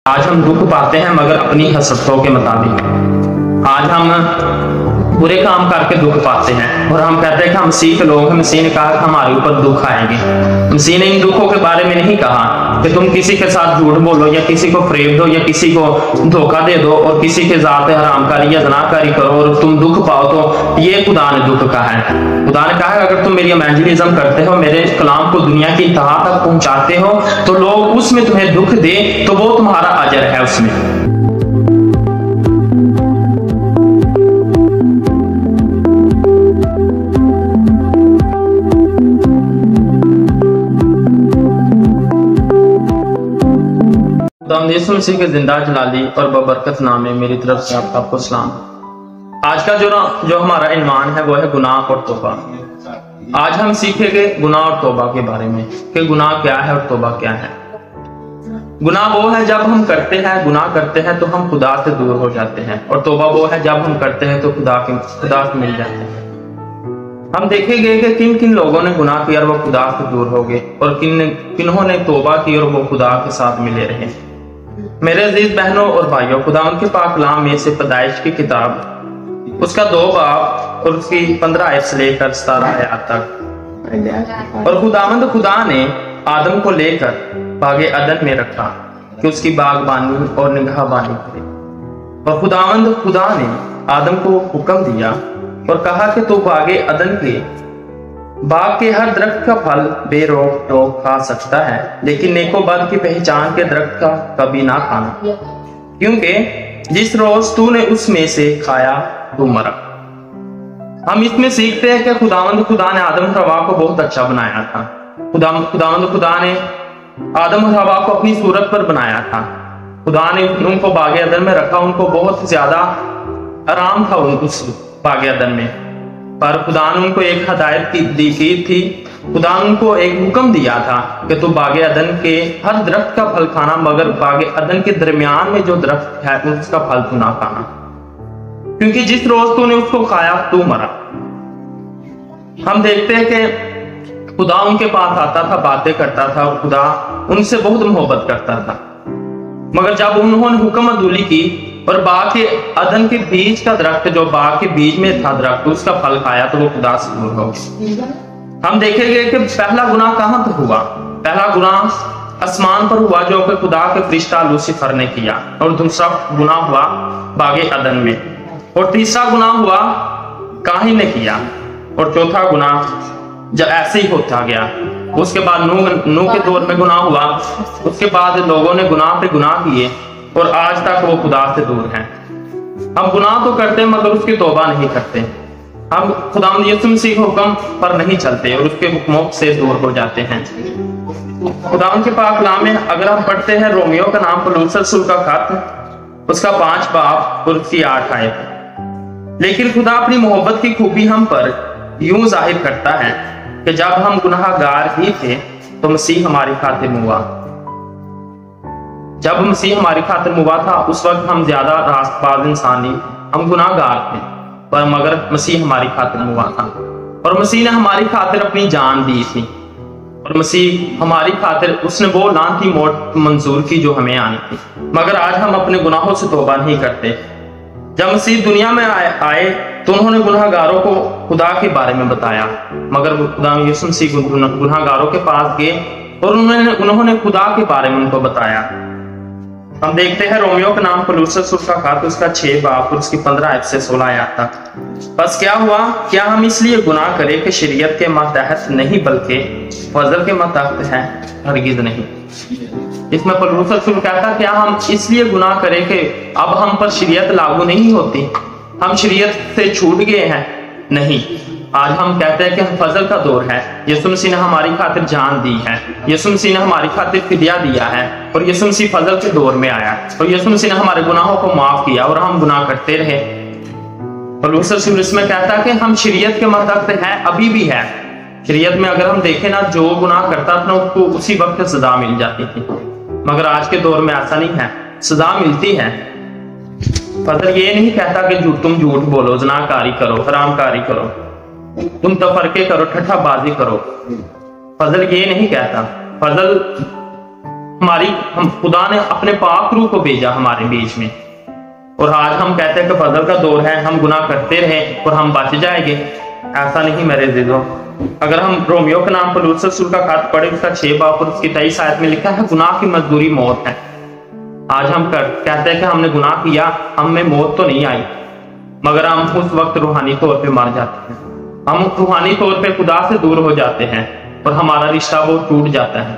آج ہم دکھ پاتے ہیں مگر اپنی حسرتوں کے مطابق۔ آج ہم برے کام کر کے دکھ پاتے ہیں اور ہم کہتے ہیں کہ ہم مسیح کے لوگ ہیں۔ مسیح نے کہا کہ ہمارے اوپر دکھ آئیں گے۔ مسیح نے ان دکھوں کے بارے میں نہیں کہا کہ تم کسی کے ساتھ جھوٹ بولو یا کسی کو فریب دو یا کسی کو دھوکہ دے دو اور کسی کے ذات حرام کاری یا زناکاری کرو اور تم دکھ پاؤ تو یہ خدا نے دکھ کہا ہے۔ خدا نے کہا ہے اگر تم میری ایونجلزم کرتے ہو، میرے کلام کو دنیا کی انتہا تک پہنچاتے ہو تو لوگ اس میں تمہیں دکھ دے تو وہ تمہارا اجر ہے اس میں۔ خداوند یسوع مسیح کے زندہ جلالی اور ببرکت نام میں میری طرف سے آپ کو سلام۔ آج کا جو ہمارا عنوان ہے وہ ہے گناہ اور توبہ۔ آج ہم سیکھیں گے گناہ اور توبہ کے بارے میں کہ گناہ کیا ہے اور توبہ کیا ہے۔ گناہ وہ ہے جب ہم گناہ کرتے ہیں تو ہم خدا سے دور ہو جاتے ہیں، اور توبہ وہ ہے جب ہم کرتے ہیں تو خدا سے مل جاتے ہیں۔ ہم دیکھیں گے کہ کن کن لوگوں نے گناہ کیا اور وہ خدا سے دور ہو گئے، اور کنہوں نے توبہ کی اور وہ خدا کے ساتھ ملے رہے۔ میرے عزیز بہنوں اور بھائیوں، خداوند کے پاک کلام میں سے پیدائش کی کتاب اس کا 2 باب اور اس کی 15 آیت سے لے کر 17 آیات تک، اور خداوند خدا نے آدم کو لے کر باغ عدن میں رکھا کہ اس کی باغبانی اور نگہبانی کرے، اور خداوند خدا نے آدم کو حکم دیا اور کہا کہ تو باغ کے ہر درخت کا پھل بے روک ٹوک کھا سکتا ہے، لیکن نیک و بد کی پہچان کے درخت کا کبھی نہ کھانا، کیونکہ جس روز تو نے اس میں سے کھایا تو مرا۔ ہم اس میں سیکھتے ہیں کہ خداوند خدا نے آدم اور حوا کو بہت اچھا بنایا تھا۔ خداوند خدا نے آدم اور حوا کو اپنی صورت پر بنایا تھا۔ خدا نے ان کو باغ عدن میں رکھا، ان کو بہت زیادہ آرام تھا اس باغ عدن میں، پر خدا نے ان کو ایک ہدایت دی تھی۔ خدا نے ان کو ایک حکم دیا تھا کہ تو باغ عدن کے ہر درخت کا پھل کھانا، مگر باغ عدن کے درمیان میں جو درخت ہے اس کا پھل تو نہ کھانا، کیونکہ جس روز تو نے اس کو کھایا تو مرا۔ ہم دیکھتے ہیں کہ خدا ان کے پاس آتا تھا، باتیں کرتا تھا، اور خدا ان سے بہت محبت کرتا تھا، مگر جب انہوں نے حکم عدولی کی اور باغ عدن کے بیج کا درخت جو باغ کے بیج میں تھا درخت اس کا پھل کھایا تو وہ خدا سے دور ہو گئے۔ ہم دیکھیں گے کہ پہلا گناہ کہاں پر ہوا۔ پہلا گناہ آسمان پر ہوا جو کہ خدا کے فرشتہ لوسیفر نے کیا، اور دوسرا گناہ ہوا باغ عدن میں، اور تیسرا گناہ ہوا کاہن نے کیا، اور چوتھا گناہ جب ایسے ہی ہوتا گیا۔ اس کے بعد نوح کے دور میں گناہ ہوا، اس کے بعد لوگوں نے گناہ پہ گناہ کیے اور آج تک وہ خدا سے دور ہیں۔ ہم گناہ تو کرتے ہیں مگر اس کی توبہ نہیں کرتے۔ ہم خداوند یسوع مسیح کے حکم پر نہیں چلتے اور اس کے حکموں سے دور ہو جاتے ہیں۔ خداوند کے پاک کلام میں اگر ہم پڑھتے ہیں رومیو کا نام پولس رسول کا خط، اس کا 5 باب اور اس کی 8 آیت، لیکن خدا اپنی محبت کی خوبی ہم پر یوں ظاہر کرتا ہے کہ جب ہم گناہ گار ہی تھے تو مسیح ہماری خاطر ہوا۔ جب مسیح ہماری خاطر ہوا تھا اس وقت ہم زیادہ راست باز انسان نہیں، ہم گناہ گار تھے، پر مگر مسیح ہماری خاطر ہوا تھا، اور مسیح نے ہماری خاطر اپنی جان دی تھی، اور مسیح ہماری خاطر اس نے وہ لعنتی موت منظور کی جو ہمیں آنی تھی، مگر آج ہم اپنے گناہوں سے توبہ نہیں کرتے۔ جب مسیح دنیا میں آئے تو انہوں نے گناہ گاروں کو خدا کے بارے میں بتایا، مگر خدا یسوع مسیح گناہ گاروں کے پاس گئے اور انہوں نے خدا کے بارے میں ان کو بتایا۔ ہم دیکھتے ہیں رومیو کا نام پولس رسول کا خط اس کا 6 باب اور اس کی 15 آیت سے 16 آیت تک۔ بس کیا ہوا؟ کیا ہم اس لیے گناہ کریں کہ شریعت کے ماتحت نہیں بلکہ فضل کے ماتحت ہیں؟ ہرگز نہیں۔ اس میں پولس رسول کہتا کیا ہم اس لیے گناہ کریں کہ اب ہم پر شریعت لاگو نہیں ہوتی، ہم شریعت سے چھوٹ گئے ہیں؟ نہیں، آج ہم کہتے ہیں کہ فضل کا دور ہے۔ یسوع مسیح نے ہماری خاطر جان دی ہے، یسوع مسیح نے ہماری خاطر فدیہ دیا ہے، اور یسوع مسیح فضل کے دور میں آیا، اور یسوع مسیح نے ہمارے گناہوں کو معاف کیا اور ہم گناہ کرتے رہے۔ پولس رسول اس میں کہتا ہے کہ ہم شریعت کے ماتحت ہیں، ابھی بھی ہے۔ شریعت میں اگر ہم دیکھیں نا، جو گناہ کرتا تھا اس کو اسی وقت سزا مل جاتی تھی، مگر آج کے دور میں ایسا نہیں ہے، سزا ملتی ہے۔ فضل یہ نہیں کہتا کہ تم جھوٹ بولو، زناکاری کرو، حرام کاری کرو، تم تفرقے کرو، ٹھٹھا بازی کرو۔ فضل یہ نہیں کہتا۔ فضل خدا نے اپنے پاک روح کو بھیجا ہمارے بیچ میں، اور آج ہم کہتے ہیں کہ فضل کا دور ہے، ہم گناہ کرتے رہیں اور ہم بچ جائیں گے۔ ایسا نہیں میرے عزیزو۔ اگر ہم رومیو کے نام پولس رسول کا خط پڑھیں، اس کا 6 باب اور اس کی 23 آیت میں لکھا ہے گناہ کی مزدوری موت ہے۔ آج ہم کہتے ہیں کہ ہم نے گناہ کیا، ہم میں موت تو نہیں آئی، مگر ہم اس وقت روحانی طور پہ مر جاتے ہیں، ہم روحانی طور پہ خدا سے دور ہو جاتے ہیں اور ہمارا رشتہ وہ ٹوٹ جاتا ہے۔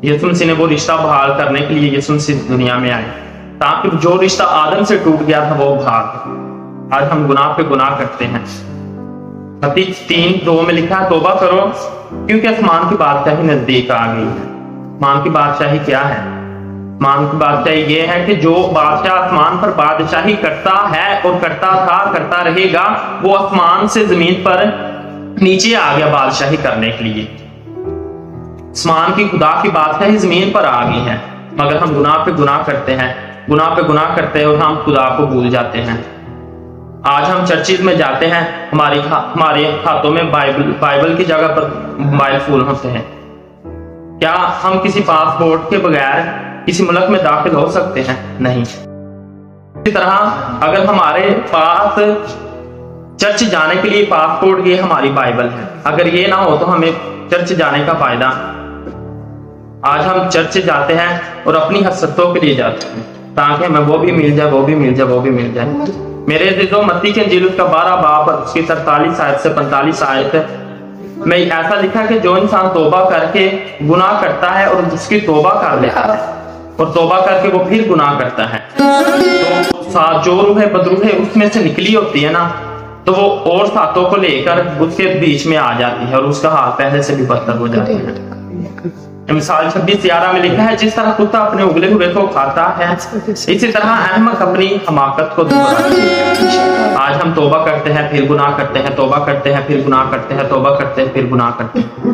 یسوع مسیح نے وہ رشتہ بحال کرنے کے لیے یسوع مسیح دنیا میں آئے تاکہ جو رشتہ آدم سے ٹوٹ گیا تھا وہ بحال۔ آج ہم گناہ پہ گناہ کرتے ہیں۔ متی 3:2 میں لکھا ہے توبہ کرو کیونکہ آسمان کی بادشاہی نزدیک آ گئی ہے۔ آسمان کی بادشاہی کیا ہے؟ آسمان کی بادشاہی یہ ہے کہ جو بادشاہ آسمان پر بادشاہی کرتا ہے اور کرتا تھا، کرتا رہے گا، وہ آسمان سے زمین پر نیچے آ گیا بادشاہی کرنے کے لیے۔ آسمان کی خدا کی بادشاہی زمین پر آ گئی ہے، مگر ہم گناہ پہ گناہ کرتے ہیں، گناہ پہ گناہ کرتے ہیں اور ہم خدا کو بھول جاتے ہیں۔ آج ہم چرچز میں جاتے ہیں، ہمارے ہاتھوں میں بائبل کی جگہ پر موبائل فون ہوتے ہیں۔ کیا ہم کسی پاسپورٹ کے بغیر کسی ملک میں داخل ہو سکتے ہیں؟ نہیں۔ اسی طرح اگر ہمارے پاس چرچ جانے کے لیے پاسپورٹ یہ ہماری بائبل ہے، اگر یہ نہ ہو تو ہمیں چرچ جانے کا فائدہ۔ آج ہم چرچ جاتے ہیں اور اپنی حسرتوں کے لیے جاتے ہیں تاکہ ہمیں وہ بھی مل جائے، وہ بھی مل جائے، وہ بھی مل جائے۔ میرے عزیزو، متی کے انجیل کا 12 باب اس کی 43 آیت سے 45 آیت میں ایسا لکھا کہ جو انسان توبہ کر کے گناہ کرتا ہے اور اس کی توبہ کر لیتا ہے اور توبہ کر کے وہ پھر گناہ کرتا ہے، تو جو روح بدروح اس میں سے نکلی ہوتی ہے نا، تو وہ اور ساتوں کو لے کر اس کے بیچ میں آ جاتی ہے اور اس کا حال پہلے سے بھی بدتر ہو جاتا ہے۔ مثال 26:11 میں لکھا ہے جس طرح کتا اپنے اگلے ہوئے کو کھاتا ہے، اسی طرح احمق اپنی حماقت کو دباتا ہے۔ آج ہم توبہ کرتے ہیں پھر گناہ کرتے ہیں، توبہ کرتے ہیں پھر گناہ کرتے ہیں، توبہ کرتے ہیں پھر گناہ کرتے ہیں۔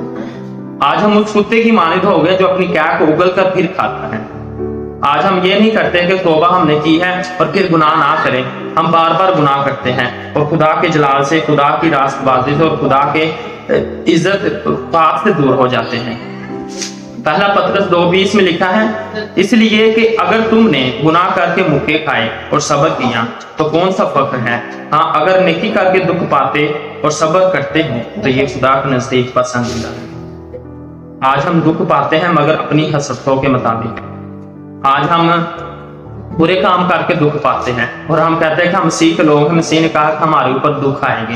آج ہم اس کتے کی مانند ہو گئے جو اپنی کیک کو اگل کر پھر کھاتا ہے۔ آج ہم یہ نہیں کرتے کہ توبہ ہم نے کی ہے اور پھر گناہ نہ کریں، ہم بار بار گناہ کرتے ہیں اور خدا کے جلال سے، خدا کی راست بازی سے اور خدا کے عزت پاک سے دور ہو جاتے ہیں۔ پہلا پطرس 2:20 میں لکھا ہے اس لیے کہ اگر تم نے گناہ کر کے مکے کھائے اور صبر کیا تو کون سا فخر ہے؟ ہاں، اگر نیکی کر کے دکھ پاتے اور صبر کرتے ہیں تو یہ خدا کے نزدیک پسندیدہ ہے۔ آج ہم دکھ پاتے ہیں مگر اپنی حسرتوں کے مطابق۔ آج ہم برے کام کر کے دکھ پاتے ہیں اور ہم کہتے ہیں کہ ہم مسیح کے لوگ ہیں، مسیح نے کہا کہ ہمارے اوپر دکھ آئیں گے۔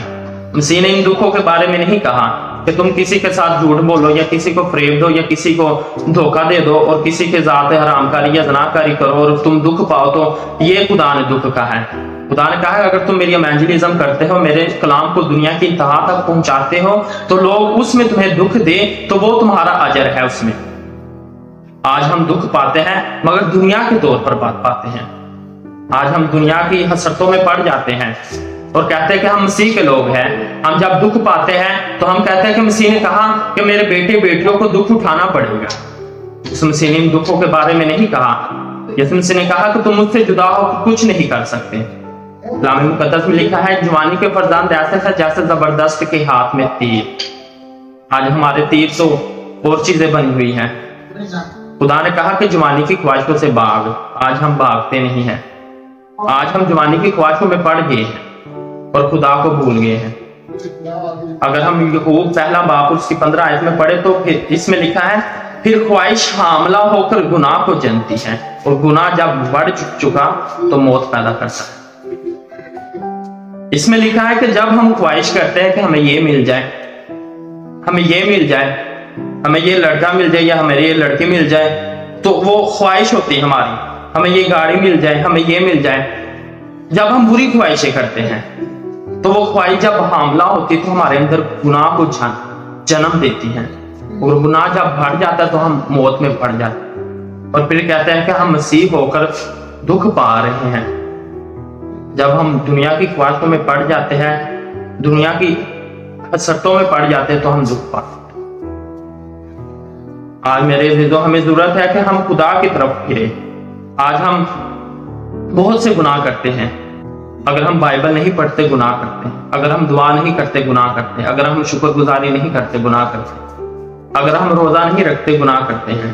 مسیح نے ان دکھوں کے بارے میں نہیں کہا کہ تم کسی کے ساتھ جھوٹ بولو یا کسی کو فریب دو یا کسی کو دھوکہ دے دو اور کسی کے ذات حرام کاری یا زناکاری کرو اور تم دکھ پاؤ، تو یہ خدا نے دکھ کہا ہے۔ خدا نے کہا ہے اگر تم میری ایونجلزم کرتے ہو، میرے کلام کو دنیا کی انتہا تک پہنچاتے ہو، تو لوگ اس میں تمہیں دکھ دے تو وہ تمہارا اجر ہے اس میں۔ آج ہم دکھ پاتے ہیں مگر دنیا کے طور پر بات پاتے ہیں۔ آج ہم دنیا کی حسرتوں میں پڑ جاتے ہیں اور کہتے ہیں کہ ہم مسیح کے لوگ ہیں۔ ہم جب دکھ پاتے ہیں تو ہم کہتے ہیں کہ مسیح نے کہا کہ میرے بیٹے بیٹیوں کو دکھ اٹھانا پڑے گا۔ اس مسیح نے ان دکھوں کے بارے میں نہیں کہا۔ یسوع مسیح نے کہا کہ تم مجھ سے جدا ہو کچھ نہیں کر سکتے۔ کلام مقدس میں لکھا ہے جوانی کے فرزند ایسے ہے جیسے زبردست کے ہاتھ میں تیر۔ آج ہمارے تیر تو اور چیزیں بنی ہوئی ہیں۔ خدا نے کہا کہ جوانی کی خواہشوں سے بھاگ، آج ہم بھاگتے نہیں ہیں۔ آج ہم جوانی کی خواہشوں میں پڑ گئے ہیں اور خدا کو بھول گئے ہیں۔ اگر ہم یعقوب پہلا باب اس کی 15 آیت میں پڑھے تو پھر اس میں لکھا ہے پھر خواہش حاملہ ہو کر گناہ کو جنتی ہے اور گناہ جب بڑھ چکا تو موت پیدا کرتا ہے۔ اس میں لکھا ہے کہ جب ہم خواہش کرتے ہیں کہ ہمیں یہ مل جائے، ہمیں یہ مل جائے، ہمیں یہ لڑکا مل جائے یا ہمیں یہ لڑکی مل جائے، تو وہ خواہش ہوتی ہے ہماری، ہمیں یہ گاڑی مل جائے، ہمیں یہ مل جائے۔ جب ہم بری خواہشیں کرتے ہیں تو وہ خواہش جب حاملہ ہوتی تو ہمارے اندر گناہ کو جنم دیتی ہے اور گناہ جب بڑھ جاتا ہے تو ہم موت میں پڑ جاتے ہیں اور پھر کہتے ہیں کہ ہم مسیح ہو کر دکھ پا رہے ہیں۔ جب ہم دنیا کی خواہشوں میں پڑ جاتے ہیں، دنیا کی حسرتوں میں پڑ جاتے ہیں تو ہم دکھ پاتے ہیں۔ آج میرے عزیزو ہمیں ضرورت ہے کہ ہم خدا کی طرف پھریں۔ آج ہم بہت سے گناہ کرتے ہیں۔ اگر ہم بائبل نہیں پڑھتے گناہ کرتے ہیں، اگر ہم دعا نہیں کرتے گناہ کرتے ہیں، اگر ہم شکر گزاری نہیں کرتے گناہ کرتے ہیں، اگر ہم روزہ نہیں رکھتے گناہ کرتے ہیں۔